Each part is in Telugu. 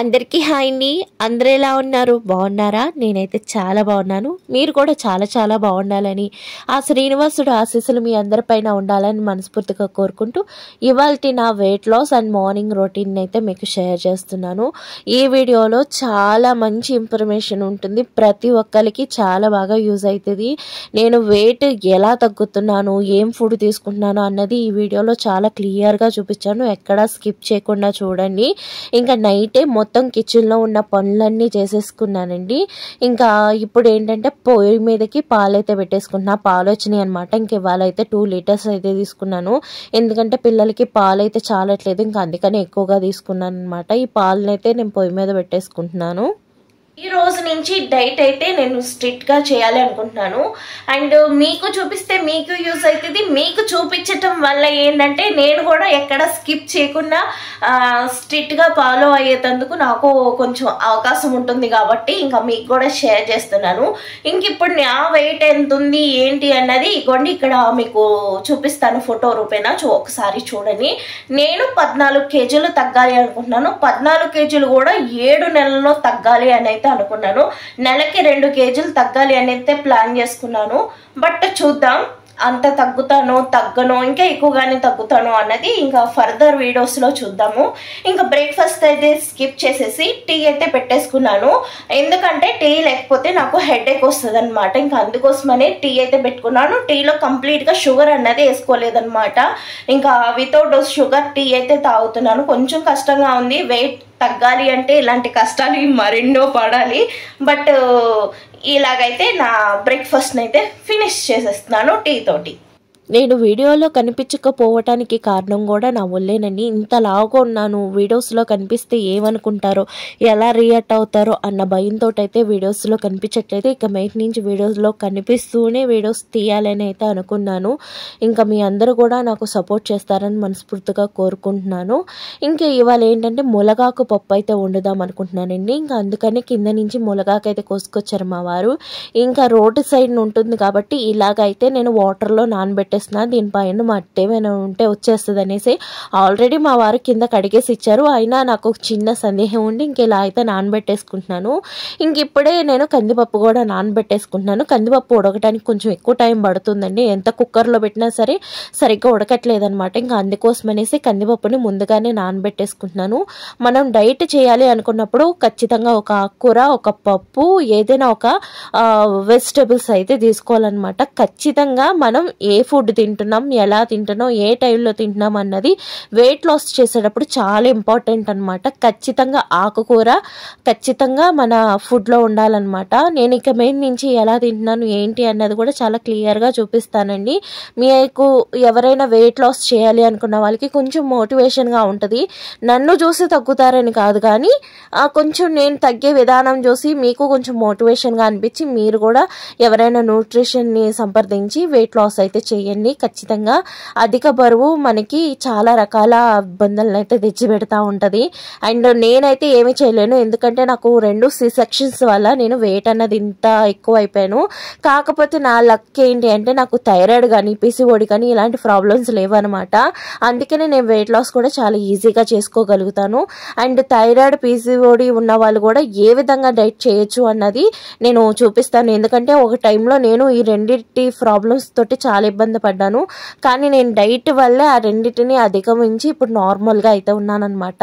అందరికీ హాయ్ అండి. అందరూ ఎలా ఉన్నారు? బాగున్నారా? నేనైతే చాలా బాగున్నాను. మీరు కూడా చాలా చాలా బాగుండాలని ఆ శ్రీనివాసుడు ఆశీస్సులు మీ అందరిపైన ఉండాలని మనస్ఫూర్తిగా కోరుకుంటూ ఇవాల్టి నా weight loss and morning routine అయితే మీకు షేర్ చేస్తున్నాను. ఈ వీడియోలో చాలా మంచి ఇన్ఫర్మేషన్ ఉంటుంది. ప్రతి ఒక్కరికి చాలా బాగా యూజ్ అవుతుంది. నేను వెయిట్ ఎలా తగ్గుతున్నాను, ఏం ఫుడ్ తీసుకుంటున్నాను అన్నది ఈ వీడియోలో చాలా క్లియర్గా చూపించాను. ఎక్కడా స్కిప్ చేయకుండా చూడండి. ఇంకా నైటే మొత్తం కిచెన్లో ఉన్న పనులన్నీ చేసేసుకున్నానండి. ఇంకా ఇప్పుడు ఏంటంటే పొయ్యి మీదకి పాలు అయితే పెట్టేసుకుంటున్నా. పాలు వచ్చినాయి అనమాట. ఇంక ఇవాళ అయితే 2 లీటర్స్ అయితే తీసుకున్నాను. ఎందుకంటే పిల్లలకి పాలు అయితే చాలట్లేదు. ఇంకా అందుకని ఎక్కువగా తీసుకున్నాను అనమాట. ఈ పాలను అయితే నేను పొయ్యి మీద పెట్టేసుకుంటున్నాను. ఈ రోజు నుంచి డైట్ అయితే నేను స్ట్రిక్ట్గా చేయాలి అనుకుంటున్నాను. అండ్ మీకు చూపిస్తే మీకు యూజ్ అవుతుంది. మీకు చూపించటం వల్ల ఏంటంటే నేను కూడా ఎక్కడ స్కిప్ చేయకుండా స్ట్రిక్ట్గా ఫాలో అయ్యేటందుకు నాకు కొంచెం అవకాశం ఉంటుంది కాబట్టి ఇంకా మీకు కూడా షేర్ చేస్తున్నాను. ఇంక ఇప్పుడు నా వెయిట్ ఎంత ఉంది ఏంటి అన్నది ఇవ్వండి ఇక్కడ మీకు చూపిస్తాను ఫోటో రూపేనా. ఒకసారి చూడండి. నేను 14 కేజీలు తగ్గాలి అనుకుంటున్నాను. 14 కేజీలు కూడా 7 నెలల్లో తగ్గాలి అని అయితే అనుకున్నాను. నెలకి 2 కేజీలు తగ్గాలి అని అయితే ప్లాన్ చేసుకున్నాను. బట్ చూద్దాం అంత తగ్గుతానో తగ్గనో ఇంకా ఎక్కువగానే తగ్గుతానో అన్నది ఇంకా ఫర్దర్ వీడియోస్లో చూద్దాము. ఇంకా బ్రేక్ఫాస్ట్ అయితే స్కిప్ చేసేసి టీ అయితే పెట్టేసుకున్నాను. ఎందుకంటే టీ లేకపోతే నాకు హెడేక్ వస్తుంది అనమాట. ఇంకా అందుకోసమనే టీ అయితే పెట్టుకున్నాను. టీలో కంప్లీట్గా షుగర్ అన్నది వేసుకోలేదన్నమాట. ఇంకా వితౌట్ షుగర్ టీ అయితే తాగుతున్నాను. కొంచెం కష్టంగా ఉంది. వెయిట్ తగ్గాలి అంటే ఇలాంటి కష్టాలు మరెన్నో పడాలి. బట్ ఇలాగైతే నా బ్రేక్ఫాస్ట్ని అయితే ఫినిష్ చేసేస్తున్నాను టీ తోటి. నేను వీడియోలో కనిపించకపోవటానికి కారణం కూడా నా వల్లేనండి. ఇంత లావుగా ఉన్నాను. వీడియోస్లో కనిపిస్తే ఏమనుకుంటారో, ఎలా రియాక్ట్ అవుతారో అన్న భయంతో అయితే వీడియోస్లో కనిపించట్లేదు. ఇక మైట్ నుంచి వీడియోస్లో కనిపిస్తూనే వీడియోస్ తీయాలని అయితే అనుకున్నాను. ఇంకా మీ అందరూ కూడా నాకు సపోర్ట్ చేస్తారని మనస్ఫూర్తిగా కోరుకుంటున్నాను. ఇంకా ఇవాళ ఏంటంటే ములగాకు పప్పు అయితే వండుదాం అనుకుంటున్నానండి. ఇంకా అందుకని కింద నుంచి ములగాకు అయితే కోసుకొచ్చారు మా వారు. ఇంకా రోడ్డు సైడ్ ఉంటుంది కాబట్టి ఇలాగైతే నేను వాటర్లో నానబెట్టి దీనిపైన మట్టి ఏమైనా ఉంటే వచ్చేస్తుంది అనేసి ఆల్రెడీ మా వారు కింద కడిగేసి ఇచ్చారు. అయినా నాకు చిన్న సందేహం ఉండి ఇంక ఇలా అయితే నానబెట్టేసుకుంటున్నాను. ఇంక ఇప్పుడే నేను కందిపప్పు కూడా నానబెట్టేసుకుంటున్నాను. కందిపప్పు ఉడకడానికి కొంచెం ఎక్కువ టైం పడుతుందండి. ఎంత కుక్కర్లో పెట్టినా సరే సరిగ్గా ఉడకట్లేదనమాట. ఇంకా అందుకోసం అనేసి కందిపప్పుని ముందుగానే నానబెట్టేసుకుంటున్నాను. మనం డైట్ చేయాలి అనుకున్నప్పుడు ఖచ్చితంగా ఒక ఆకుకూర, ఒక పప్పు, ఏదైనా ఒక వెజిటబుల్స్ అయితే తీసుకోవాలన్నమాట. ఖచ్చితంగా మనం ఏ ఫుడ్ తింటున్నాం, ఎలా తింటున్నాం, ఏ టైంలో తింటున్నాం అన్నది వెయిట్ లాస్ చేసేటప్పుడు చాలా ఇంపార్టెంట్ అనమాట. ఖచ్చితంగా ఆకుకూర ఖచ్చితంగా మన ఫుడ్లో ఉండాలన్నమాట. నేను ఇక మెయిన్ నుంచి ఎలా తింటున్నాను ఏంటి అన్నది కూడా చాలా క్లియర్గా చూపిస్తానండి. మీకు ఎవరైనా వెయిట్ లాస్ చేయాలి అనుకున్న వాళ్ళకి కొంచెం మోటివేషన్గా ఉంటుంది. నన్ను చూసి తగ్గుతారని కాదు కానీ కొంచెం నేను తగ్గే విధానం చూసి మీకు కొంచెం మోటివేషన్గా అనిపించి మీరు కూడా ఎవరైనా న్యూట్రిషన్ని సంప్రదించి వెయిట్ లాస్ అయితే చేయండి. ఖచ్చితంగా అధిక బరువు మనకి చాలా రకాల ఇబ్బందులను అయితే తెచ్చిపెడతా ఉంటుంది. అండ్ నేనైతే ఏమి చేయలేను. ఎందుకంటే నాకు 2 C-సెక్షన్స్ వల్ల నేను వెయిట్ అన్నది ఇంత ఎక్కువ అయిపోయాను. కాకపోతే నా లక్ ఏంటి అంటే నాకు థైరాయిడ్ కానీ PCOD కానీ ఇలాంటి ప్రాబ్లమ్స్ లేవన్నమాట. అందుకనే నేను వెయిట్ లాస్ కూడా చాలా ఈజీగా చేసుకోగలుగుతాను. అండ్ థైరాయిడ్ PCOD ఉన్న వాళ్ళు కూడా ఏ విధంగా డైట్ చేయొచ్చు అన్నది నేను చూపిస్తాను. ఎందుకంటే ఒక టైంలో నేను ఈ రెండింటి ప్రాబ్లమ్స్ తోటి చాలా ఇబ్బంది పడ్డాను. కానీ నేను డైట్ వల్ల ఆ రెండింటిని అధిగమించి ఇప్పుడు నార్మల్గా అయితే ఉన్నానన్నమాట.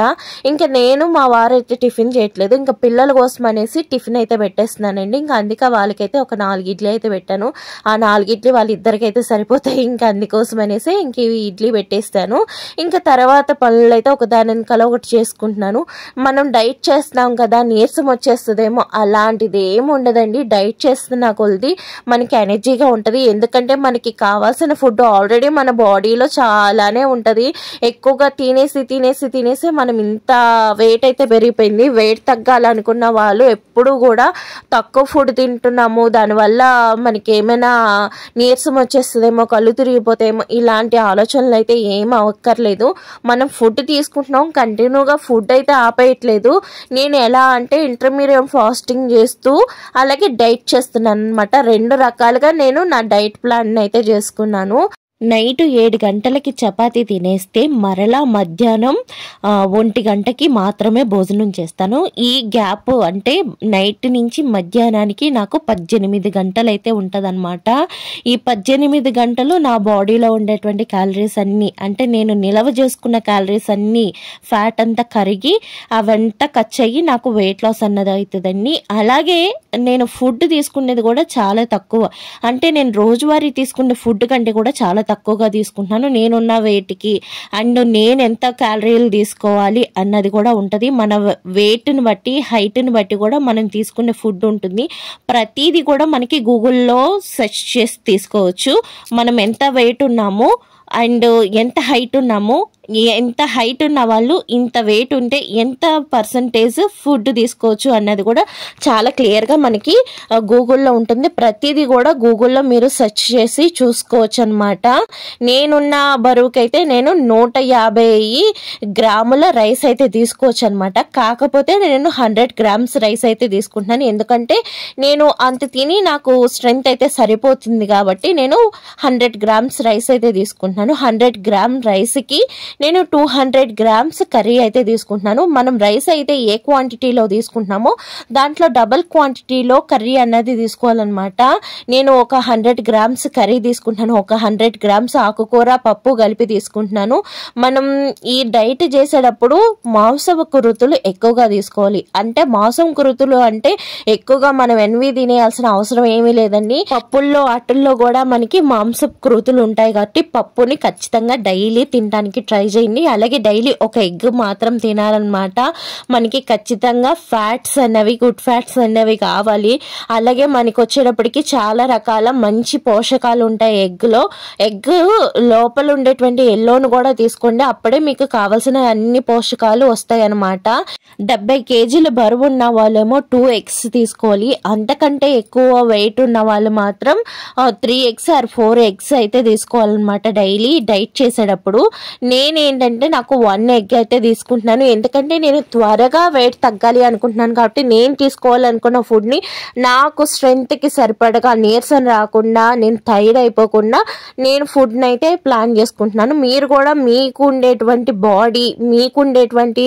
ఇంకా నేను మా వారైతే టిఫిన్ చేయట్లేదు. ఇంకా పిల్లల కోసం అనేసి టిఫిన్ అయితే పెట్టేస్తున్నానండి. ఇంకా అందుకే వాళ్ళకైతే ఒక 4 ఇడ్లీ అయితే పెట్టాను. ఆ 4 ఇడ్లీ వాళ్ళిద్దరికైతే సరిపోతాయి. ఇంకా అందుకోసం అనేసి ఇంక ఇవి ఇడ్లీ పెట్టేస్తాను. ఇంకా తర్వాత పనులు అయితే ఒకదాని వెనకాల ఒకటి చేసుకుంటున్నాను. మనం డైట్ చేస్తున్నాం కదా నీరసం వచ్చేస్తుందేమో, అలాంటిది ఏమి ఉండదండి. డైట్ చేస్తున్న కొద్ది మనకి ఎనర్జీగా ఉంటుంది. ఎందుకంటే మనకి కావాల్సిన ఫుడ్ ఆల్రెడీ మన బాడీలో చాలానే ఉంటుంది. ఎక్కువగా తినేసి మనం ఇంత వెయిట్ అయితే పెరిగిపోయింది. వెయిట్ తగ్గాలనుకున్న వాళ్ళు ఎప్పుడు కూడా తక్కువ ఫుడ్ తింటున్నాము, దానివల్ల మనకి ఏమైనా నీరసం వచ్చేస్తుందేమో, కళ్ళు తిరిగిపోతాయేమో ఇలాంటి ఆలోచనలు అయితే ఏం అవ్వక్కర్లేదు. మనం ఫుడ్ తీసుకుంటున్నాం, కంటిన్యూగా ఫుడ్ అయితే ఆపేయట్లేదు. నేను ఎలా అంటే ఇంటర్మీడియట్ ఫాస్టింగ్ చేస్తూ అలాగే డైట్ చేస్తున్నాను అనమాట. 2 రకాలుగా నేను నా డైట్ ప్లాన్ అయితే చేసుకున్నాను. నైట్ 7 గంటలకి చపాతీ తినేస్తే మరలా మధ్యాహ్నం 1 గంటకి మాత్రమే భోజనం చేస్తాను. ఈ గ్యాప్ అంటే నైట్ నుంచి మధ్యాహ్నానికి నాకు 18 గంటలు అయితే ఉంటుందన్నమాట. ఈ 18 గంటలు నా బాడీలో ఉండేటువంటి క్యాలరీస్ అన్నీ, అంటే నేను నిల్వ చేసుకున్న క్యాలరీస్ అన్నీ ఫ్యాట్ అంతా కరిగి అవంతా ఖర్చు అయ్యి నాకు వెయిట్ లాస్ అన్నది అవుతుందండి. అలాగే నేను ఫుడ్ తీసుకునేది కూడా చాలా తక్కువ, అంటే నేను రోజువారీ తీసుకునే ఫుడ్ కంటే కూడా చాలా తక్కువగా తీసుకుంటున్నాను నేనున్న వెయిట్కి. అండ్ నేను ఎంత క్యాలరీలు తీసుకోవాలి అన్నది కూడా ఉంటుంది. మన వెయిట్ని బట్టి హైట్ని బట్టి కూడా మనం తీసుకునే ఫుడ్ ఉంటుంది. ప్రతిదీ కూడా మనకి గూగుల్లో సెర్చ్ చేసి తీసుకోవచ్చు. మనం ఎంత వెయిట్ ఉన్నామో అండ్ ఎంత హైట్ ఉన్నామో, ఎంత హైట్ ఉన్న వాళ్ళు ఇంత వెయిట్ ఉంటే ఎంత పర్సంటేజ్ ఫుడ్ తీసుకోవచ్చు అన్నది కూడా చాలా క్లియర్గా మనకి గూగుల్లో ఉంటుంది. ప్రతిదీ కూడా గూగుల్లో మీరు సెర్చ్ చేసి చూసుకోవచ్చు అనమాట. నేనున్న బరువుకైతే నేను 150 గ్రాముల రైస్ అయితే తీసుకోవచ్చు అనమాట. కాకపోతే నేను 100 గ్రామ్స్ రైస్ అయితే తీసుకుంటున్నాను, ఎందుకంటే నేను అంత తిని నాకు స్ట్రెంగ్త్ అయితే సరిపోతుంది కాబట్టి నేను 100 గ్రామ్స్ రైస్ అయితే తీసుకుంటున్నాను. 100 గ్రామ్ రైస్కి నేను 200 గ్రామ్స్ కర్రీ అయితే తీసుకుంటున్నాను. మనం రైస్ అయితే ఏ క్వాంటిటీలో తీసుకుంటున్నామో దాంట్లో డబుల్ క్వాంటిటీలో కర్రీ అన్నది తీసుకోవాలన్నమాట. నేను ఒక 100 గ్రామ్స్ కర్రీ తీసుకుంటున్నాను, ఒక 100 గ్రామ్స్ ఆకుకూర పప్పు కలిపి తీసుకుంటున్నాను. మనం ఈ డైట్ చేసేటప్పుడు మాంసపు రుతులు ఎక్కువగా తీసుకోవాలి. అంటే మాంసపు రుతులు అంటే ఎక్కువగా మనం ఎన్వి తినేయాల్సిన అవసరం ఏమీ లేదండి. పప్పుల్లో వాటిల్లో కూడా మనకి మాంసపు రుతులు ఉంటాయి కాబట్టి పప్పుని ఖచ్చితంగా డైలీ తినడానికి ట్రై చేయండి. అలాగే డైలీ ఒక ఎగ్ మాత్రం తినాలన్నమాట. మనకి ఖచ్చితంగా ఫ్యాట్స్ అనేవి, గుడ్ ఫ్యాట్స్ అనేవి కావాలి. అలాగే మనకి వచ్చేటప్పటికి చాలా రకాల మంచి పోషకాలు ఉంటాయి ఎగ్లో. ఎగ్ లోపల ఉండేటువంటి ఎల్లోను కూడా తీసుకోండి, అప్పుడే మీకు కావాల్సిన అన్ని పోషకాలు వస్తాయి అన్నమాట. 70 కేజీల బరువు ఉన్న వాళ్ళేమో 2 eggs తీసుకోవాలి. అంతకంటే ఎక్కువ వెయిట్ ఉన్న వాళ్ళు మాత్రం 3 eggs or 4 eggs అయితే తీసుకోవాలన్నమాట డైలీ డైట్ చేసేటప్పుడు. నేనేంటంటే నాకు 1 egg అయితే తీసుకుంటున్నాను, ఎందుకంటే నేను త్వరగా వెయిట్ తగ్గాలి అనుకుంటున్నాను కాబట్టి నేను తీసుకోవాలనుకున్న ఫుడ్ని నాకు స్ట్రెంగ్త్కి సరిపడగా నీరసం రాకుండా, నేను టైర్డ్ అయిపోకుండా నేను ఫుడ్ని అయితే ప్లాన్ చేసుకుంటున్నాను. మీరు కూడా మీకు ఉండేటువంటి బాడీ, మీకు ఉండేటువంటి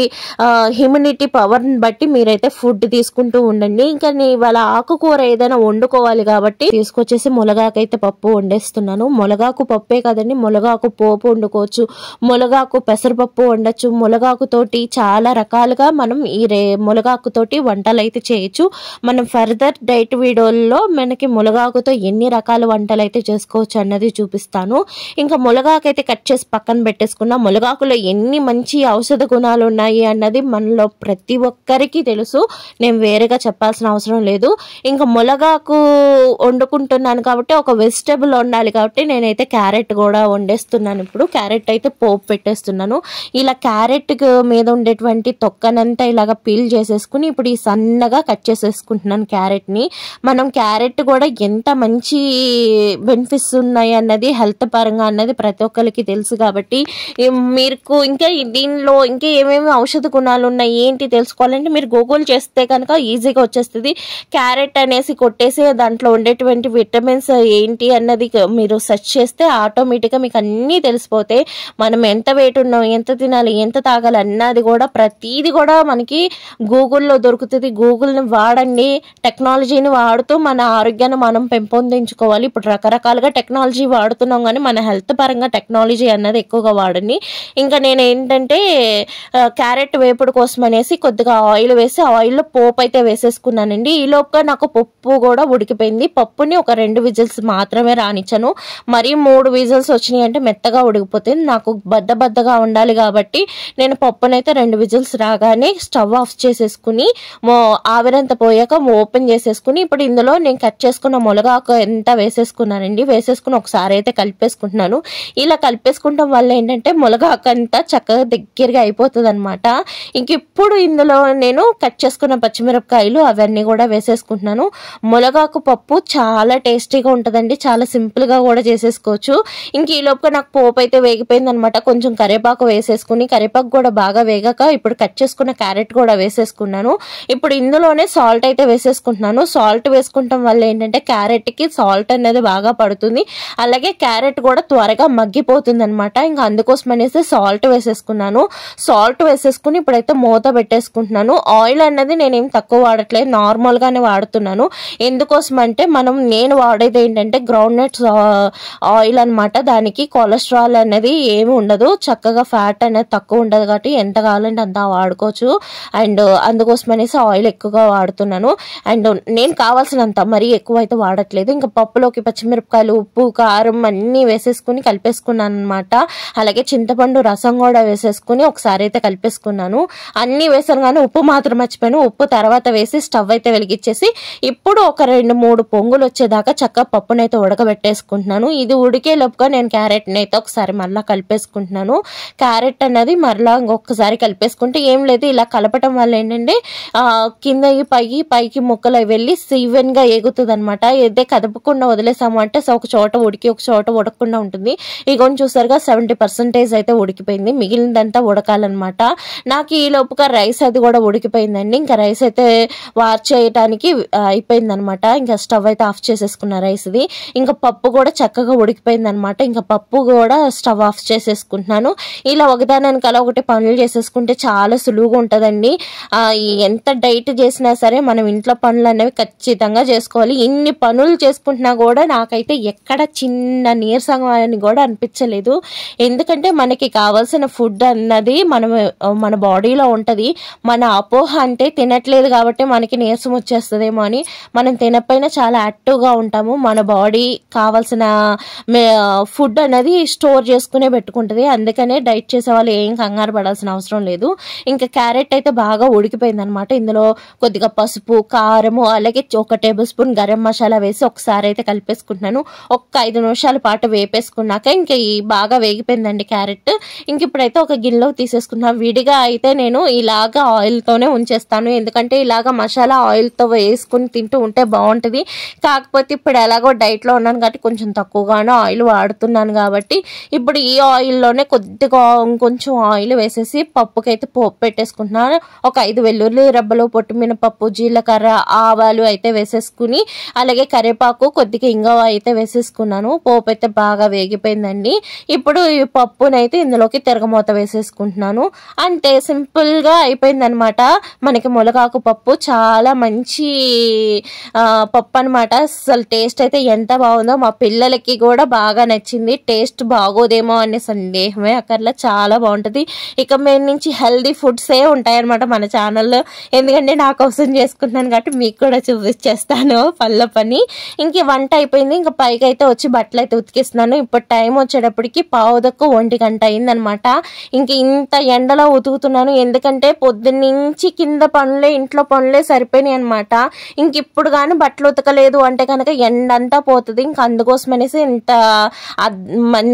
ఇమ్యూనిటీ పవర్ని బట్టి మీరైతే ఫుడ్ తీసుకుంటూ ఉండండి. ఇంకా నేను ఇవాళ ఆకుకూర ఏదైనా వండుకోవాలి కాబట్టి తీసుకొచ్చేసి మునగాకైతే పప్పు వండేస్తున్నాను. మునగాకు పప్పే కదండి, మునగాకు పోపు వండుకోవచ్చు, మునగాకు పెసరపప్పు వండొచ్చు. మునగాకు తోటి చాలా రకాలుగా మనం ఈ మునగాకుతోటి వంటలు అయితే చేయొచ్చు. మనం ఫర్దర్ డైట్ వీడియోల్లో మనకి మునగాకుతో ఎన్ని రకాల వంటలు అయితే చేసుకోవచ్చు అన్నది చూపిస్తాను. ఇంకా మునగాకు అయితే కట్ చేసి పక్కన పెట్టేసుకున్నా. మునగాకులో ఎన్ని మంచి ఔషధ గుణాలు ఉన్నాయి అన్నది మనలో ప్రతి ఒక్కరికి తెలుసు, నేను వేరేగా చెప్పాల్సిన అవసరం లేదు. ఇంకా మునగాకు వండుకుంటున్నాను కాబట్టి ఒక వెజిటబుల్ వండాలి కాబట్టి నేనైతే క్యారెట్ కూడా వండేస్తున్నాను. ఇప్పుడు క్యారెట్ అయితే పోపు పెట్టేస్తున్నాను. ఇలా క్యారెట్ మీద ఉండేటువంటి తొక్కనంతా ఇలాగ పీల్ చేసేసుకుని ఇప్పుడు ఈ సన్నగా కట్ చేసేసుకుంటున్నాను క్యారెట్ని. మనం క్యారెట్ కూడా ఎంత మంచి బెనిఫిట్స్ ఉన్నాయి అన్నది హెల్త్ పరంగా అన్నది ప్రతి ఒక్కరికి తెలుసు కాబట్టి మీకు ఇంకా దీనిలో ఇంకా ఏమేమి ఔషధ గుణాలు ఉన్నాయి ఏంటి తెలుసుకోవాలంటే మీరు గూగుల్ చేస్తే కనుక ఈజీగా వచ్చేస్తుంది. క్యారెట్ అనేసి కొట్టేసి దాంట్లో ఉండేటువంటి విటమిన్స్ ఏంటి అన్నది మీరు సెర్చ్ చేస్తే ఆటోమేటిక్గా మీకు అన్నీ తెలిసిపోతాయి. మనం ఎంత వెయిట్ ఉన్నాం, ఎంత తినాలి, ఎంత తాగాలి అన్నది కూడా ప్రతిదీ కూడా మనకి గూగుల్లో దొరుకుతుంది. గూగుల్ని వాడండి, టెక్నాలజీని వాడుతూ మన ఆరోగ్యాన్ని మనం పెంపొందించుకోవాలి. ఇప్పుడు రకరకాలుగా టెక్నాలజీ వాడుతున్నాం కానీ మన హెల్త్ పరంగా టెక్నాలజీ అన్నది ఎక్కువగా వాడండి. ఇంకా నేను ఏంటంటే క్యారెట్ వేపుడు కోసం అనేసి కొద్దిగా ఆయిల్ వేసి ఆయిల్లో పోపు అయితే వేసేసుకున్నానండి. ఈ లోపుగా నాకు పప్పు కూడా ఉడికిపోయింది. పప్పుని ఒక 2 విజిల్స్ మాత్రమే రానిచ్చాను. మరీ 3 విజిల్స్ వచ్చినాయి అంటే మెత్తగా ఉడికిపోతుంది. నాకు బద్దగా ఉండాలి కాబట్టి నేను పప్పునైతే 2 విజిల్స్ రాగానే స్టవ్ ఆఫ్ చేసేసుకుని ఆవిరంతా పోయాక ఓపెన్ చేసేసుకుని ఇప్పుడు ఇందులో నేను కట్ చేసుకున్న మునగాకు ఎంత వేసేసుకున్నానండి. వేసేసుకుని ఒకసారి అయితే కలిపేసుకుంటున్నాను. ఇలా కలిపేసుకుంటాం వల్ల ఏంటంటే మునగాకు అంతా చక్కగా దగ్గరగా అయిపోతుంది అనమాట. ఇంక ఇప్పుడు ఇందులో నేను కట్ చేసుకున్న పచ్చిమిరపకాయలు అవన్నీ కూడా వేసేసుకుంటున్నాను. మునగాకు పప్పు చాలా టేస్టీగా ఉంటుందండి, చాలా సింపుల్గా కూడా చేసేసుకోవచ్చు. ఇంక ఈ లోపుగా నాకు పోపు అయితే వేగిపోయింది అనమాట. కొంచెం కరివేపాకు వేసేసుకుని కరివేపాకు కూడా బాగా వేగాక ఇప్పుడు కట్ చేసుకున్న క్యారెట్ కూడా వేసేసుకున్నాను. ఇప్పుడు ఇందులోనే సాల్ట్ అయితే వేసేసుకుంటున్నాను. సాల్ట్ వేసుకుంటాం వల్ల ఏంటంటే క్యారెట్కి సాల్ట్ అనేది బాగా పడుతుంది, అలాగే క్యారెట్ కూడా త్వరగా మగ్గిపోతుంది అనమాట. ఇంకా అందుకోసం అనేసి సాల్ట్ వేసేసుకున్నాను. సాల్ట్ వేసేసుకుని ఇప్పుడైతే మూత పెట్టేసుకుంటున్నాను. ఆయిల్ అనేది నేనేం తక్కువ వాడట్లేదు, నార్మల్గానే వాడుతున్నాను. ఎందుకోసం అంటే నేను వాడేది ఏంటంటే గ్రౌండ్ నట్స్ ఆయిల్ అనమాట. దానికి కొలెస్ట్రాల్ అనేది ఏమి ఉండదు, చక్కగా ఫ్యాట్ అనేది తక్కువ ఉండదు కాబట్టి ఎంత కావాలంటే అంత వాడుకోవచ్చు. అండ్ అందుకోసం అనేసి ఆయిల్ ఎక్కువగా వాడుతున్నాను. అండ్ నేను కావాల్సినంత మరీ ఎక్కువ అయితే వాడట్లేదు. ఇంకా పప్పులోకి పచ్చిమిరపకాయలు, ఉప్పు, కారం అన్నీ వేసేసుకుని కలిపేసుకున్నాను అనమాట. అలాగే చింతపండు రసం కూడా వేసేసుకుని ఒకసారి అయితే కలిపేసుకున్నాను. అన్నీ వేసాను కానీ ఉప్పు మాత్రం మర్చిపోయాను. ఉప్పు తర్వాత వేసి స్టవ్ అయితే వెలిగించేసి ఇప్పుడు ఒక 2-3 పొంగులు వచ్చేదాకా చక్కగా పప్పునైతే ఉడకబెట్టేసుకుంటున్నాను. ఇది ఉడికే లోపుగా నేను క్యారెట్ని అయితే ఒకసారి మళ్ళీ కలిపేసుకుంటున్నాను. క్యారెట్ అనేది మరలా ఇంకొకసారి కలిపేసుకుంటే ఏం లేదు, ఇలా కలపటం వల్ల ఏంటంటే కింద పైకి ముక్కలు వెళ్ళి ఈవెన్గా ఎగుతుంది అనమాట. ఏదే కదపకుండా వదిలేసాము అంటే ఒక చోట ఉడికి ఒక చోట ఉడకకుండా ఉంటుంది. ఇగోని చూసారుగా 70% అయితే ఉడికిపోయింది, మిగిలినదంతా ఉడకాలన్నమాట. నాకు ఈ లోపుగా రైస్ అది కూడా ఉడికిపోయిందండి. ఇంకా రైస్ అయితే వార్ చేయడానికి అయిపోయింది అనమాట. ఇంకా స్టవ్ అయితే ఆఫ్ చేసేసుకున్న రైస్ది. ఇంకా పప్పు కూడా చక్కగా ఉడికిపోయింది అనమాట. ఇంకా పప్పు కూడా స్టవ్ ఆఫ్ చేసేసుకుంటున్నాను. ఇలా ఒకదానికలా ఒకటి పనులు చేసేసుకుంటే చాలా సులువుగా ఉంటుందండి. ఎంత డైట్ చేసినా సరే మనం ఇంట్లో పనులు అనేవి ఖచ్చితంగా చేసుకోవాలి. ఇన్ని పనులు చేసుకుంటున్నా కూడా నాకైతే ఎక్కడ చిన్న నీరసంగా అని కూడా అనిపించలేదు. ఎందుకంటే మనకి కావాల్సిన ఫుడ్ అన్నది మన బాడీలో ఉంటుంది. మన అపోహ అంటే తినట్లేదు కాబట్టి మనకి నీరసం వచ్చేస్తుందేమో అని. మనం తినకపోయినా చాలా యాక్టివ్గా ఉంటాము. మన బాడీ కావాల్సిన ఫుడ్ అనేది స్టోర్ చేసుకునే పెట్టుకుంటుంది. అందుకనే డైట్ చేసే వాళ్ళు ఏం కంగారు పడాల్సిన అవసరం లేదు. ఇంకా క్యారెట్ అయితే బాగా ఉడికిపోయింది అనమాట. ఇందులో కొద్దిగా పసుపు, కారము, అలాగే 1 టేబుల్ స్పూన్ గరం మసాలా వేసి ఒకసారి అయితే కలిపేసుకుంటున్నాను. 5 నిమిషాల పాటు వేపేసుకున్నాక ఇంకా బాగా వేగిపోయిందండి క్యారెట్. ఇంక ఇప్పుడైతే ఒక గిన్నెలో తీసేసుకున్నాను. విడిగా అయితే నేను ఇలాగా ఆయిల్తోనే ఉంచేస్తాను, ఎందుకంటే ఇలాగా మసాలా ఆయిల్తో వేసుకుని తింటూ ఉంటే బాగుంటుంది. కాకపోతే ఇప్పుడు ఎలాగో డైట్లో ఉన్నాను కాబట్టి కొంచెం తక్కువగానే ఆయిల్ వాడుతున్నాను కాబట్టి ఇప్పుడు ఈ ఆయిల్లోనే కొద్దిగా ఇంకొంచెం ఆయిల్ వేసేసి పప్పుకైతే పోపు పెట్టేసుకుంటున్నాను. ఒక 5 వెల్లుల్లి రబ్బలు, పొట్టుమినపప్పు, జీలకర్ర, ఆవాలు అయితే వేసేసుకుని అలాగే కరివేపాకు, కొద్దిగా ఇంగువ అయితే వేసేసుకున్నాను. పోపు అయితే బాగా వేగిపోయిందండి. ఇప్పుడు ఈ పప్పునైతే ఇందులోకి తిరగమూత వేసేసుకుంటున్నాను. అంటే సింపుల్గా అయిపోయిందనమాట. మనకి ములగాకు పప్పు చాలా మంచి పప్పు అనమాట. అసలు టేస్ట్ అయితే ఎంత బాగుందో, మా పిల్లలకి కూడా బాగా నచ్చింది. టేస్ట్ బాగోదేమో అనే సందేహమే అక్కర్లా, చాలా బాగుంటుంది. ఇక మీద నుంచి హెల్దీ ఫుడ్సే ఉంటాయన్నమాట మన ఛానల్లో. ఎందుకంటే నా కోసం చేసుకుంటున్నాను కాబట్టి మీకు కూడా చూపించేస్తాను పళ్ళ పని. ఇంక వంట అయిపోయింది. ఇంకా పైకి అయితే వచ్చి బట్టలు అయితే ఉతికిస్తున్నాను. ఇప్పుడు టైం వచ్చేటప్పటికి 1:15 గంట అయిందనమాట. ఇంక ఇంత ఎండలో ఉతుకుతున్నాను, ఎందుకంటే పొద్దున్నుంచి కింద పనులే ఇంట్లో పనులే సరిపోయినాయి అనమాట. ఇంక ఇప్పుడు కానీ బట్టలు ఉతకలేదు అంటే కనుక ఎండంతా పోతుంది. ఇంక అందుకోసం అనేసి ఇంత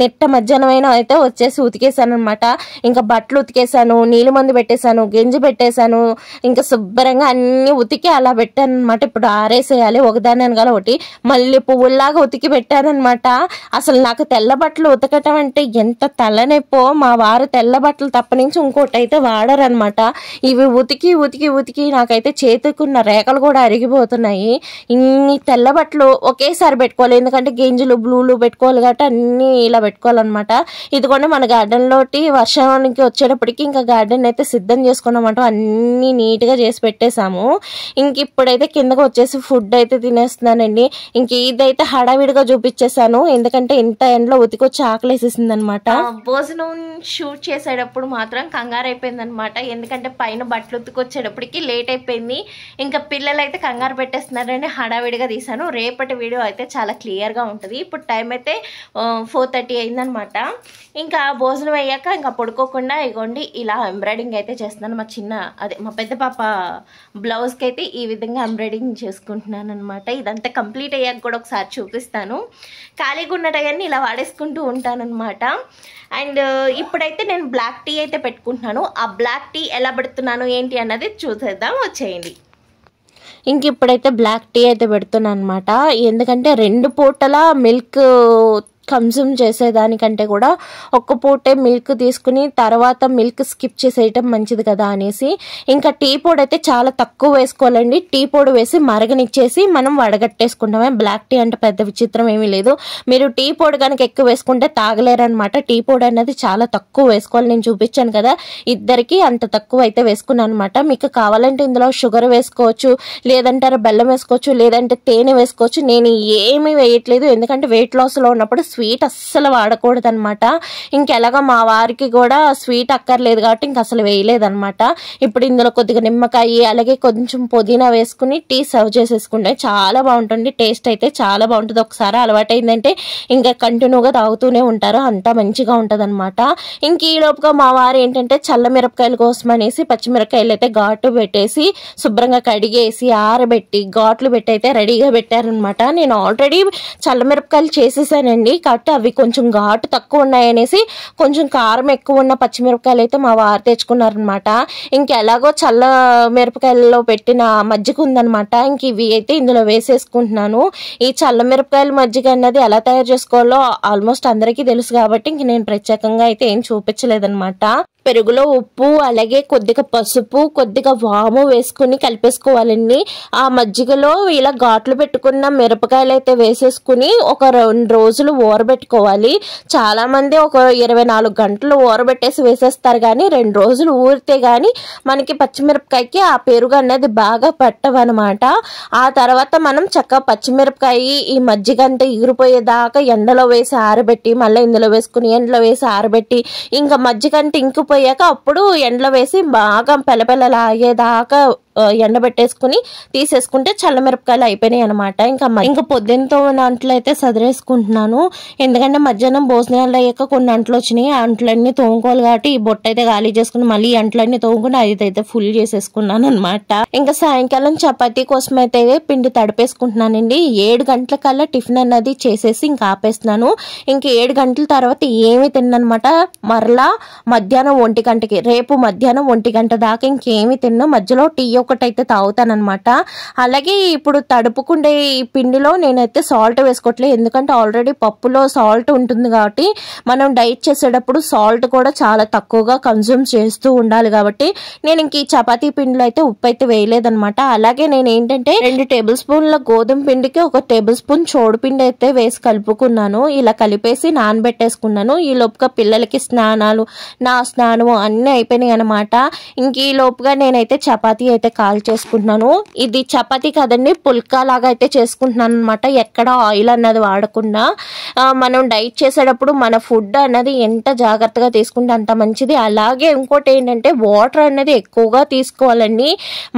నెట్ట మధ్యాహ్నమైన అయితే వచ్చేసి ఉతికేసాను అనమాట. ఇంకా బట్టలు ఉతికేసాను, నీళ్ళు మందు పెట్టేశాను, గంజి పెట్టేశాను. ఇంకా శుభ్రంగా అన్ని ఉతికి అలా పెట్టాను అనమాట. ఇప్పుడు ఆరేసేయాలి ఒకదాని వెనకాల ఒకటి. మళ్ళీ పువ్వుల్లాగా ఉతికి పెట్టానమాట. అసలు నాకు తెల్ల బట్టలు ఉతకటం అంటే ఎంత తలనొప్పో. మా వారు తెల్ల బట్టలు తప్పనించి ఇంకోటి అయితే వాడరనమాట. ఇవి ఉతికి ఉతికి ఉతికి నాకైతే చేతుకున్న రేఖలు కూడా అరిగిపోతున్నాయి. ఇన్ని తెల్ల బట్టలు ఒకేసారి పెట్టుకోవాలి, ఎందుకంటే గెంజులు, బ్లూలు పెట్టుకోవాలి కాబట్టి అన్నీ ఇలా పెట్టుకోవాలన్నమాట. ఇదిగోండి మన గార్డెన్లోటి వర్షానికి వచ్చేటప్పటికి ఇంకా గార్డెన్ అయితే సిద్ధం చేసుకున్నామంట. అన్నీ నీట్గా చేసి పెట్టేశాము. ఇంక ఇప్పుడైతే కిందకు వచ్చేసి ఫుడ్ అయితే తినేస్తున్నానండి. ఇంక ఇదైతే హడావిడిగా చూపించేశాను, ఎందుకంటే ఇంత ఎండలో ఉతికొచ్చి ఆకలేసేసింది అనమాట. భోజనం షూట్ చేసేటప్పుడు మాత్రం కంగారు అయిపోయింది అనమాట, ఎందుకంటే పైన బట్టలు ఉతికొచ్చేటప్పటికి లేట్ అయిపోయింది. ఇంకా పిల్లలు అయితే కంగారు పెట్టేస్తున్నారని హడావిడిగా తీసాను. రేపటి వీడియో అయితే చాలా క్లియర్గా ఉంటుంది. ఇప్పుడు టైం అయితే 4:30 అయిందనమాట. ఇంకా భోజనం అయ్యాక ఇంకా పడుకోకుండా ఇగోండి ఇలా ఎంబ్రాయిడింగ్ అయితే చేస్తున్నాను. మా పెద్ద పాప బ్లౌజ్కి అయితే ఈ విధంగా ఎంబ్రాయిడింగ్ చేసుకుంటున్నాను అనమాట. ఇదంతా కంప్లీట్ అయ్యాక కూడా ఒకసారి చూపిస్తాను. ఖాళీగా ఉన్న టైంని ఇలా వాడేసుకుంటూ ఉంటానన్నమాట. అండ్ ఇప్పుడైతే నేను బ్లాక్ టీ అయితే పెట్టుకుంటున్నాను. ఆ బ్లాక్ టీ ఎలా పెడుతున్నాను ఏంటి అన్నది చూసేద్దాం, వచ్చేయండి. ఇంక ఇప్పుడైతే బ్లాక్ టీ అయితే పెడుతున్నాను అనమాట. ఎందుకంటే 2 పూటల మిల్క్ కన్జ్యూమ్ చేసేదానికంటే కూడా ఒక్క పూటే మిల్క్ తీసుకుని తర్వాత మిల్క్ స్కిప్ చేసేయటం మంచిది కదా అనేసి ఇంకా టీ పొడి అయితే చాలా తక్కువ వేసుకోవాలండి. టీ పొడి వేసి మరగనిచ్చేసి మనం వడగట్టేసుకుంటామే. బ్లాక్ టీ అంటే పెద్ద విచిత్రం ఏమీ లేదు. మీరు టీ పొడి కనుక ఎక్కువ వేసుకుంటే తాగలేరనమాట. టీ పొడి అనేది చాలా తక్కువ వేసుకోవాలి. నేను చూపించాను కదా ఇద్దరికి అంత తక్కువ అయితే వేసుకున్నాను అనమాట. మీకు కావాలంటే ఇందులో షుగర్ వేసుకోవచ్చు, లేదంటారా బెల్లం వేసుకోవచ్చు, లేదంటే తేనె వేసుకోవచ్చు. నేను ఏమీ వేయట్లేదు, ఎందుకంటే వెయిట్ లాస్లో ఉన్నప్పుడు స్వీట్ అస్సలు వాడకూడదు అనమాట. ఇంకెలాగా మా వారికి కూడా స్వీట్ అక్కర్లేదు కాబట్టి ఇంక అసలు వేయలేదనమాట. ఇప్పుడు ఇందులో కొద్దిగా నిమ్మకాయ అలాగే కొంచెం పుదీనా వేసుకుని టీ సర్వ్ చేసేసుకుంటే చాలా బాగుంటుంది. టేస్ట్ అయితే చాలా బాగుంటుంది. ఒకసారి అలవాటు అయిందంటే ఇంకా కంటిన్యూగా తాగుతూనే ఉంటారు, అంత మంచిగా ఉంటుంది అనమాట. ఇంక ఈ లోపుగా మా వారు ఏంటంటే చల్ల మిరపకాయల కోసం అనేసి పచ్చిమిరపకాయలు అయితే ఘాటు పెట్టేసి శుభ్రంగా కడిగేసి ఆరబెట్టి ఘాట్లు పెట్టి అయితే రెడీగా పెట్టారనమాట. నేను ఆల్రెడీ చల్ల మిరపకాయలు చేసేసానండి, కాబట్టి అవి కొంచెం ఘాటు తక్కువ ఉన్నాయనేసి కొంచెం కారం ఎక్కువ ఉన్న పచ్చిమిరపకాయలు అయితే మా వారు తెచ్చుకున్నారనమాట. ఇంకెలాగో చల్ల మిరపకాయలలో పెట్టిన మజ్జిగ ఉందనమాట. ఇంక ఇవి అయితే ఇందులో వేసేసుకుంటున్నాను. ఈ చల్ల మిరపకాయల మజ్జిగ అన్నది ఎలా తయారు చేసుకోవాలో ఆల్మోస్ట్ అందరికీ తెలుసు కాబట్టి ఇంక నేను ప్రత్యేకంగా అయితే ఏం చూపించలేదనమాట. పెరుగులో ఉప్పు అలాగే కొద్దిగా పసుపు కొద్దిగా వాము వేసుకుని కలిపేసుకోవాలండి. ఆ మజ్జిగలో ఇలా ఘాట్లు పెట్టుకున్న మిరపకాయలు అయితే వేసేసుకుని ఒక 2 రోజులు ఊరబెట్టుకోవాలి. చాలా మంది ఒక 24 గంటలు ఊరబెట్టేసి వేసేస్తారు, కానీ 2 రోజులు ఊరితే గాని మనకి పచ్చిమిరపకాయకి ఆ పెరుగు అనేది బాగా పట్టవన్నమాట. ఆ తర్వాత మనం చక్కగా పచ్చిమిరపకాయ ఈ మజ్జిగ అంతా ఎగిరిపోయేదాకా ఎండలో వేసి ఆరబెట్టి మళ్ళీ ఇందులో వేసుకుని ఎండలో వేసి ఆరబెట్టి ఇంకా మజ్జిగ అంతా ఇంకిపోయాక అప్పుడు ఎండలో వేసి బాగా పెలపెలలాగేదాకా ఎండబెట్టేసుకుని తీసేసుకుంటే చల్లమిరపకాయలు అయిపోయినాయి అనమాట. ఇంకా పొద్దున్నతో అంట్లు అయితే సదిరేసుకుంటున్నాను, ఎందుకంటే మధ్యాహ్నం భోజనాలు అయ్యాక కొన్ని అంట్లు వచ్చినాయి. ఆ అంట్లన్నీ తోముకోవాలి కాబట్టి ఈ బొట్ట అయితే ఖాళీ చేసుకుని మళ్ళీ ఈ అంట్లన్నీ తోముకుని అయితే ఫుల్ చేసేసుకున్నాను అనమాట. ఇంకా సాయంకాలం చపాతీ కోసం అయితే పిండి తడిపేసుకుంటున్నానండి. 7 గంటల కల్లా టిఫిన్ అన్నది చేసేసి ఇంకా ఆపేస్తున్నాను. ఇంక 7 గంటల తర్వాత ఏమి తిన్ననమాట. మరలా మధ్యాహ్నం 1 గంటకి, రేపు మధ్యాహ్నం 1 గంట దాకా ఇంకేమి తిన్నా. మధ్యలో టీ ఒకటైతే తాగుతానమాట. అలాగే ఇప్పుడు తడుపుకుండే ఈ పిండిలో నేనైతే సాల్ట్ వేసుకోవట్లేదు, ఎందుకంటే ఆల్రెడీ పప్పులో సాల్ట్ ఉంటుంది కాబట్టి మనం డైట్ చేసేటప్పుడు సాల్ట్ కూడా చాలా తక్కువగా కన్జ్యూమ్ చేస్తూ ఉండాలి కాబట్టి నేను ఇంక ఈ చపాతీ పిండిలో అయితే ఉప్పు అయితే వేయలేదనమాట. అలాగే నేను ఏంటంటే 2 టేబుల్ స్పూన్ల గోధుమ పిండికి 1 టేబుల్ స్పూన్ చోడు పిండి అయితే వేసి కలుపుకున్నాను. ఇలా కలిపేసి నానబెట్టేసుకున్నాను. ఈ లోపుగా పిల్లలకి స్నానాలు, నా స్నానము అన్నీ అయిపోయినాయి అనమాట. ఇంక ఈ లోపుగా నేనైతే చపాతీ అయితే కాల్ చేసుకుంటున్నాను. ఇది చపాతీ కదండి, పుల్కా లాగా అయితే చేసుకుంటున్నాను అనమాట. ఎక్కడ ఆయిల్ అన్నది వాడకుండా. మనం డైట్ చేసేటప్పుడు మన ఫుడ్ అన్నది ఎంత జాగ్రత్తగా తీసుకుంటే అంత మంచిది. అలాగే ఇంకోటి ఏంటంటే వాటర్ అనేది ఎక్కువగా తీసుకోవాలండి.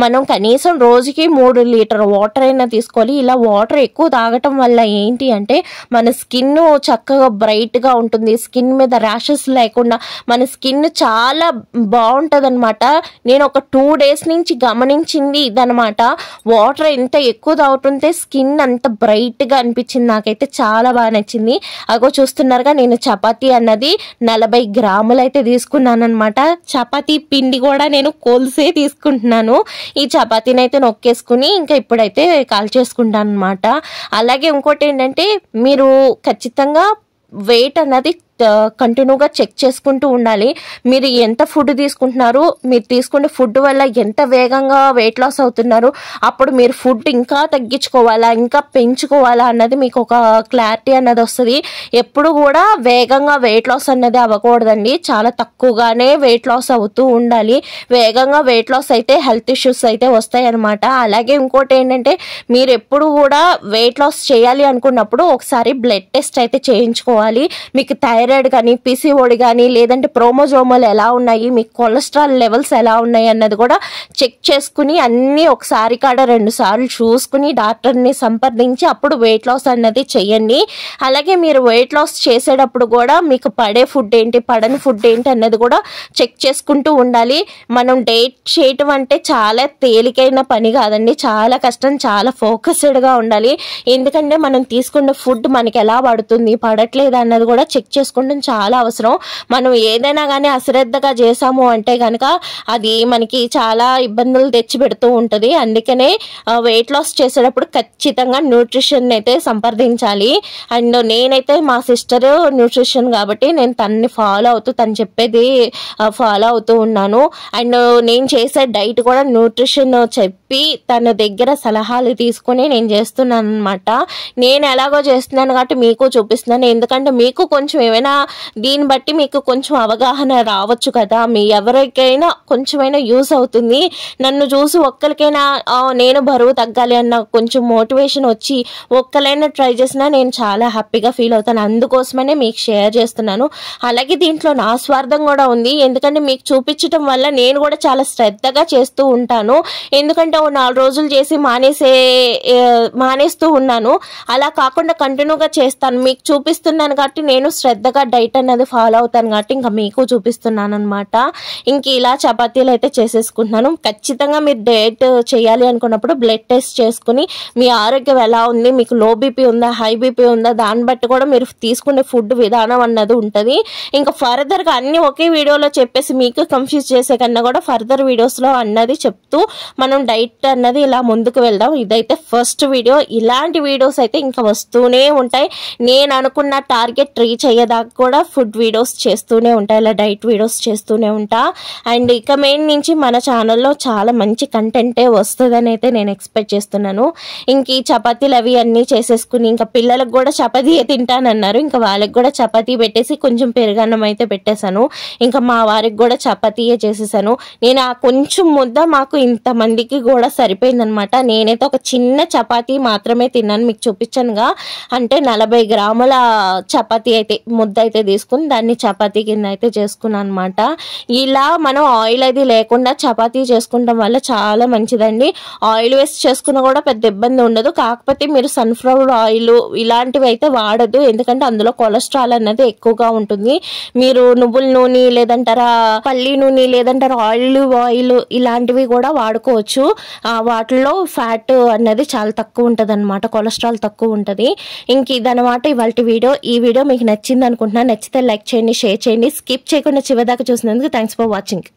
మనం కనీసం రోజుకి 3 లీటర్ వాటర్ అయినా తీసుకోవాలి. ఇలా వాటర్ ఎక్కువ తాగటం వల్ల ఏంటి అంటే మన స్కిన్ చక్కగా బ్రైట్ గా ఉంటుంది, స్కిన్ మీద ర్యాషెస్ లేకుండా మన స్కిన్ చాలా బాగుంటది అనమాట. నేను ఒక 2 డేస్ నుంచి గమనించింది ఇదనమాట. వాటర్ ఎంత ఎక్కువ తాగుతుంటే స్కిన్ అంత బ్రైట్ గా అనిపించింది. నాకైతే చాలా బాగా నచ్చింది. అగో చూస్తున్నారుగా, నేను చపాతీ అన్నది 40 గ్రాములు అయితే తీసుకున్నాను అనమాట. చపాతీ పిండి కూడా నేను కొలిసే తీసుకుంటున్నాను. ఈ చపాతీని అయితే నొక్కేసుకుని ఇంకా ఇప్పుడైతే కాల్ చేసుకుంటాను అనమాట. అలాగే ఇంకోటి ఏంటంటే మీరు ఖచ్చితంగా వెయిట్ అన్నది కంటిన్యూగా చెక్ చేసుకుంటూ ఉండాలి. మీరు ఎంత ఫుడ్ తీసుకుంటున్నారు, మీరు తీసుకునే ఫుడ్ వల్ల ఎంత వేగంగా వెయిట్ లాస్ అవుతున్నారు, అప్పుడు మీరు ఫుడ్ ఇంకా తగ్గించుకోవాలా ఇంకా పెంచుకోవాలా అన్నది మీకు ఒక క్లారిటీ అన్నది వస్తుంది. ఎప్పుడు కూడా వేగంగా వెయిట్ లాస్ అన్నది అవ్వకూడదండి, చాలా తక్కువగానే వెయిట్ లాస్ అవుతూ ఉండాలి. వేగంగా వెయిట్ లాస్ అయితే హెల్త్ ఇష్యూస్ అయితే వస్తాయి అనమాట. అలాగే ఇంకోటి ఏంటంటే మీరు ఎప్పుడు కూడా వెయిట్ లాస్ చేయాలి అనుకున్నప్పుడు ఒకసారి బ్లడ్ టెస్ట్ అయితే చేయించుకోవాలి. మీకు థైరాయిడ్ కానీ పీసీఓడి కానీ లేదంటే ప్రోమోజోమల్ ఎలా ఉన్నాయి, మీకు కొలెస్ట్రాల్ లెవెల్స్ ఎలా ఉన్నాయి అన్నది కూడా చెక్ చేసుకుని అన్నీ ఒకసారి కాడ 2 సార్లు చూసుకుని డాక్టర్ని సంప్రదించి అప్పుడు వెయిట్ లాస్ అన్నది చేయండి. అలాగే మీరు వెయిట్ లాస్ చేసేటప్పుడు కూడా మీకు పడే ఫుడ్ ఏంటి పడని ఫుడ్ ఏంటి అన్నది కూడా చెక్ చేసుకుంటూ ఉండాలి. మనం డైట్ చేయటం అంటే చాలా తేలికైన పని కాదండి, చాలా కష్టం, చాలా ఫోకస్డ్గా ఉండాలి. ఎందుకంటే మనం తీసుకున్న ఫుడ్ మనకి ఎలా పడుతుంది పడట్లేదు అన్నది కూడా చెక్ చేసుకుంటూ చేసుకోవడం చాలా అవసరం. మనం ఏదైనా కానీ అశ్రద్ధగా చేసాము అంటే కనుక అది మనకి చాలా ఇబ్బందులు తెచ్చి పెడుతూ ఉంటుంది. అందుకనే వెయిట్ లాస్ చేసేటప్పుడు ఖచ్చితంగా న్యూట్రిషన్ అయితే సంప్రదించాలి. అండ్ నేనైతే మా సిస్టర్ న్యూట్రిషన్ కాబట్టి నేను తనని ఫాలో అవుతూ తను చెప్పేది ఫాలో అవుతూ ఉన్నాను. అండ్ నేను చేసే డైట్ కూడా న్యూట్రిషన్ చెప్పి తన దగ్గర సలహాలు తీసుకుని నేను చేస్తున్నాను అనమాట. నేను ఎలాగో చేస్తున్నాను కాబట్టి మీకు చూపిస్తున్నాను. ఎందుకంటే మీకు కొంచెం ఏమైనా దీన్ని బట్టి మీకు కొంచెం అవగాహన రావచ్చు కదా, మీ ఎవరికైనా కొంచెమైనా యూస్ అవుతుంది. నన్ను చూసి ఒక్కరికైనా నేను బరువు తగ్గాలి అన్న కొంచెం మోటివేషన్ వచ్చి ఒక్కరైనా ట్రై చేసినా నేను చాలా హ్యాపీగా ఫీల్ అవుతాను. అందుకోసమనే మీకు షేర్ చేస్తున్నాను. అలాగే దీంట్లో నా స్వార్థం కూడా ఉంది. ఎందుకంటే మీకు చూపించడం వల్ల నేను కూడా చాలా శ్రద్ధగా చేస్తూ ఉంటాను. ఎందుకంటే 4 రోజులు చేసి మానేస్తూ ఉన్నాను. అలా కాకుండా కంటిన్యూగా చేస్తాను. మీకు చూపిస్తున్నాను కాబట్టి నేను శ్రద్ధగా డైట్ అనేది ఫాలో అవుతాను కాబట్టి ఇంకా మీకు చూపిస్తున్నాను అనమాట. ఇంక ఇలా చపాతీలు అయితే చేసేసుకుంటున్నాను. ఖచ్చితంగా మీరు డైట్ చేయాలి అనుకున్నప్పుడు బ్లడ్ టెస్ట్ చేసుకుని మీ ఆరోగ్యం ఎలా ఉంది, మీకు లో బీపీ ఉందా, హై బీపీ ఉందా, దాన్ని బట్టి కూడా మీరు తీసుకునే ఫుడ్ విధానం అన్నది ఉంటుంది. ఇంకా ఫర్దర్గా అన్ని ఒకే వీడియోలో చెప్పేసి మీకు కన్ఫ్యూజ్ చేసే కన్నా కూడా ఫర్దర్ వీడియోస్లో అన్నది చెప్తూ మనం డైట్ అన్నది ఇలా ముందుకు వెళ్దాం. ఇదైతే ఫస్ట్ వీడియో. ఇలాంటి వీడియోస్ అయితే ఇంకా వస్తూనే ఉంటాయి. నేను అనుకున్న టార్గెట్ రీచ్ అయ్యేదాకా కూడా ఫుడ్ వీడియోస్ చేస్తూనే ఉంటాయి, ఇలా డైట్ వీడియోస్ చేస్తూనే ఉంటా. అండ్ ఇక మెయిన్ నుంచి మన ఛానల్లో చాలా మంచి కంటెంటే వస్తుందని అయితే నేను ఎక్స్పెక్ట్ చేస్తున్నాను. ఇంక ఈ చపాతీలు అవి అన్నీ చేసేసుకుని ఇంకా పిల్లలకు కూడా చపాతీ తింటానన్నారు. ఇంకా వాళ్ళకి కూడా చపాతీ పెట్టేసి కొంచెం పెరుగన్నం అయితే పెట్టేశాను. ఇంకా మా వారికి కూడా చపాతీయే చేసేసాను. నేను ఆ కొంచెం ముద్ద మాకు ఇంతమందికి కూడా సరిపోయిందనమాట. నేనైతే ఒక చిన్న చపాతీ మాత్రమే తిన్నాను. మీకు చూపించానుగా, అంటే 40 గ్రాముల చపాతీ అయితే ముద్ద అయితే తీసుకుని దాన్ని చపాతీ కింద అయితే చేసుకున్నాను అనమాట. ఇలా మనం ఆయిల్ అది లేకుండా చపాతీ చేసుకుంటాం వల్ల చాలా మంచిదండి. ఆయిల్ వేస్ట్ చేసుకున్నా కూడా పెద్ద ఇబ్బంది ఉండదు. కాకపోతే మీరు సన్ఫ్లవర్ ఆయిల్ ఇలాంటివి అయితే వాడదు. ఎందుకంటే అందులో కొలెస్ట్రాల్ అన్నది ఎక్కువగా ఉంటుంది. మీరు నువ్వుల నూనె లేదంటారా పల్లి నూనె లేదంటారా ఆయిల్ ఇలాంటివి కూడా వాడుకోవచ్చు. వాటిల్లో ఫ్యాట్ అన్నది చాలా తక్కువ ఉంటుంది అనమాట, కొలెస్ట్రాల్ తక్కువ ఉంటుంది. ఇంక ఇదనమాట ఇవాళ వీడియో. ఈ వీడియో మీకు నచ్చింది అనుకుంటున్నాను. నచ్చితే లైక్ చేయండి, షేర్ చేయండి. స్కిప్ చేయకుండా చివరిదాకా చూసినందుకు థ్యాంక్స్ ఫర్ వాచింగ్.